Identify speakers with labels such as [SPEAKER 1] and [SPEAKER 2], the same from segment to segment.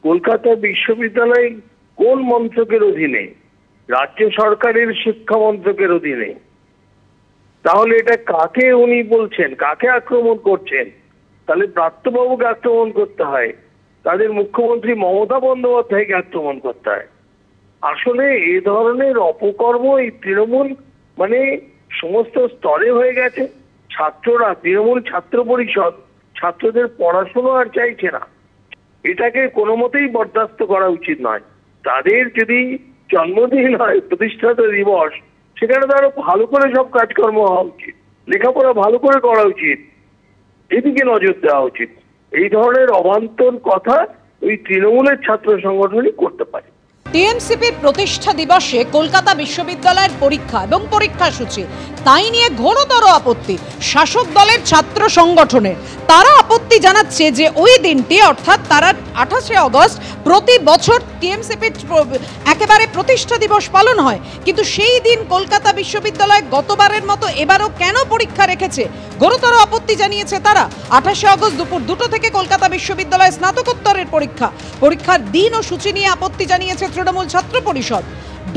[SPEAKER 1] কলকাতা বিশ্ববিদ্যালয় কোন মন্ত্রকের অধীনে? রাজ্য সরকারের শিক্ষা মন্ত্রকের অধীনে। তাহলে এটা কাকে উনি বলছেন, কাকে আক্রমণ করছেন? তাহলে ব্রাত্যবাবুকে আক্রমণ করতে হয়, তাদের মুখ্যমন্ত্রী মমতা বন্দ্যোপাধ্যায়কে আক্রমণ করতে হয়। আসলে এ ধরনের অপকর্ম এই তৃণমূল মানে সমস্ত স্তরে হয়ে গেছে। ছাত্ররা, তৃণমূল ছাত্র পরিষদ ছাত্রদের পড়াশোনা আর চাইছে না। এটাকে কোনো মতেই বরদাস্ত করা উচিত নয়। তাদের যদি জন্মদিন হয়, প্রতিষ্ঠাতা দিবস, সেখানে তো আরো ভালো করে সব কাজকর্ম হওয়া উচিত, লেখাপড়া ভালো করে করা উচিত, এদিকে নজর দেওয়া উচিত। এই ধরনের অবান্তর কথা ওই তৃণমূলের ছাত্র সংগঠনই করতে পারে।
[SPEAKER 2] টিএমসিপির প্রতিষ্ঠা দিবসে কলকাতা বিশ্ববিদ্যালয়ের পরীক্ষা এবং পরীক্ষাসূচি, তাই নিয়ে ঘোরতর আপত্তি শাসক দলের ছাত্র সংগঠনের। তারা আপত্তি জানাচ্ছে যে ওই দিনটি অর্থাৎ তারা 28শে আগস্ট প্রতি বছর টিএমসিপির একেবারে প্রতিষ্ঠা দিবস পালন হয়, কিন্তু সেই দিন কলকাতা বিশ্ববিদ্যালয় গতবারের মতো এবারও কেন পরীক্ষা রেখেছে, ঘোরতর আপত্তি জানিয়েছে তারা। 28শে আগস্ট দুপুর 2টো থেকে কলকাতা বিশ্ববিদ্যালয়ে স্নাতকোত্তরের পরীক্ষার দিন ও সূচি নিয়ে আপত্তি জানিয়েছে তৃণমূল ছাত্র পরিষদ।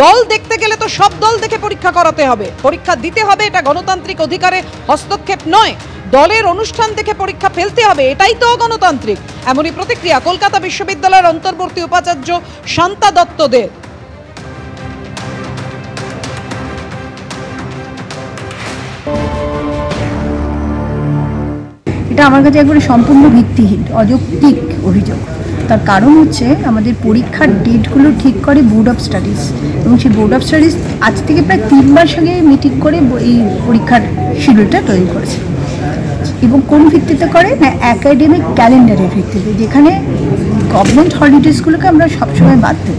[SPEAKER 2] দল দেখতে গেলে তো সব দল দেখে পরীক্ষা করাতে হবে, পরীক্ষা দিতে হবে, এটা গণতান্ত্রিক অধিকারে হস্তক্ষেপ নয়। দলের অনুষ্ঠান দেখে পরীক্ষা ফেলতে হবে, এটাই তো অগণতান্ত্রিক। এমনই প্রতিক্রিয়া কলকাতা বিশ্ববিদ্যালয়ের অন্তর্বর্তী উপাচার্য শান্তা দত্তদের।
[SPEAKER 3] এটা আমার কাছে একবারে সম্পূর্ণ ভিত্তিহীন, অযৌক্তিক অভিযোগ। তার কারণ হচ্ছে আমাদের পরীক্ষার ডেটগুলো ঠিক করে বোর্ড অফ স্টাডিজ, এবং সেই বোর্ড অফ স্টাডিজ আজ থেকে প্রায় 3 মাস আগে মিটিং করে এই পরীক্ষার শিডিউলটা তৈরি করেছে। এবং কোন ভিত্তিতে করে না, একাডেমিক ক্যালেন্ডারের ভিত্তিতে, যেখানে গভর্নমেন্ট হলিডেজগুলোকে আমরা সবসময় বাদ দেব।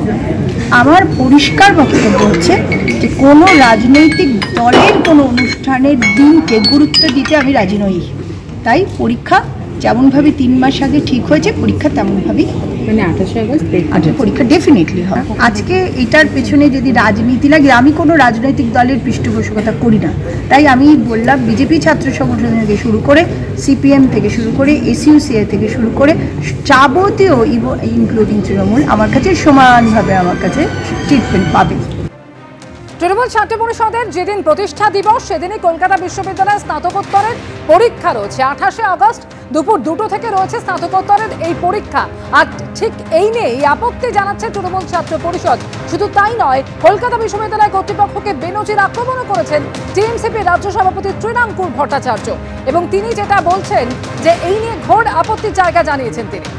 [SPEAKER 3] আমার পরিষ্কার বক্তব্য হচ্ছে যে কোনো রাজনৈতিক দলের কোনো অনুষ্ঠানের দিনকে গুরুত্ব দিতে আমি রাজি নই। তাই পরীক্ষা যেমনভাবে 3 মাস আগে ঠিক হয়েছে, পরীক্ষা তেমনভাবেই, মানে 28শে আগস্ট পরীক্ষা ডেফিনেটলি হবে। আজকে এটার পেছনে যদি রাজনীতি লাগে, আমি কোনো রাজনৈতিক দলের পৃষ্ঠপোষকতা করি না, তাই আমি বললাম বিজেপি ছাত্র সংগঠন থেকে শুরু করে সিপিএম থেকে শুরু করে এসইউসিআই থেকে শুরু করে যাবতীয় ইনক্লুডিং তৃণমূল আমার কাছে সমানভাবে আমার কাছে ট্রিটমেন্ট পাবে।
[SPEAKER 2] তৃণমূল ছাত্র পরিষদের যেদিন প্রতিষ্ঠা দিবস সেদিনই কলকাতা বিশ্ববিদ্যালয়ের স্নাতকোত্তরের পরীক্ষা রয়েছে। 28শে আগস্ট দুপুর 2টো থেকে রয়েছে স্নাতকোত্তরের এই পরীক্ষা। আর ঠিক এই নিয়েই আপত্তি জানাচ্ছে তৃণমূল ছাত্র পরিষদ। শুধু তাই নয়, কলকাতা বিশ্ববিদ্যালয় কর্তৃপক্ষকে বেনজির আক্রমণও করেছেন টিএমসিপি রাজ্য সভাপতি তৃণাঙ্কুর ভট্টাচার্য, এবং তিনি যেটা বলছেন যে এই নিয়ে ঘোর আপত্তির জায়গা জানিয়েছেন তিনি।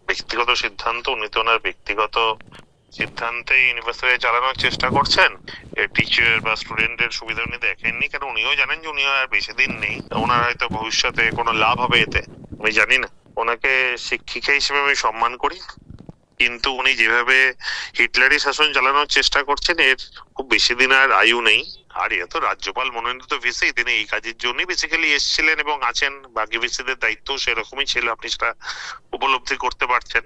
[SPEAKER 4] ব্যক্তিগত সিদ্ধান্ত, উনি তো ওনার ব্যক্তিগত সিদ্ধান্তে ইউনিভার্সিটি চালানোর চেষ্টা করছেন। টিচার বা স্টুডেন্টের সুবিধা উনি দেখেননি, কারণ উনিও জানেন যে উনিও আর বেশি দিন নেই, ওনার হয়তো ভবিষ্যতে কোনো লাভ হবে এতে, আমি জানি না। ওনাকে শিক্ষিকা হিসেবে আমি সম্মান করি, কিন্তু উনি যেভাবে হিটলারি শাসন চালানোর চেষ্টা করছেন, এর খুব বেশি দিন আর আয়ু নেই। আর এ তো রাজ্যপাল মনোনীত ভিসি, তিনি এই কাজের জন্যই বেসিক্যালি এসেছিলেন এবং আছেন। বাকি ভিসিদের দায়িত্ব সেরকমই ছিল, আপনি সেটা উপলব্ধি করতে পারছেন।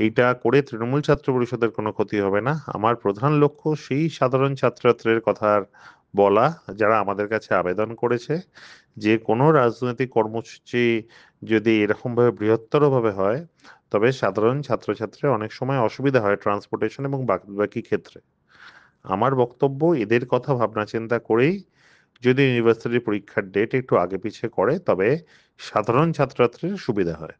[SPEAKER 4] এইটা করে তৃণমূল ছাত্র পরিষদের কোনো ক্ষতি হবে না। আমার প্রধান লক্ষ্য সেই সাধারণ ছাত্রছাত্রীর কথা বলা, যারা আমাদের কাছে আবেদন করেছে যে কোনো রাজনৈতিক কর্মসূচি যদি এরকম ভাবে বৃহত্তর ভাবে হয়, তবে সাধারণ ছাত্রছাত্রীর অনেক সময় অসুবিধা হয় ট্রান্সপোর্টেশন এবং বাকি ক্ষেত্রে। আমার বক্তব্য, এদের কথা ভাবনা চিন্তা করেই যদি ইউনিভার্সিটি পরীক্ষার ডেট একটু আগে পিছিয়ে করে, তবে সাধারণ ছাত্রছাত্রীর সুবিধা হয়।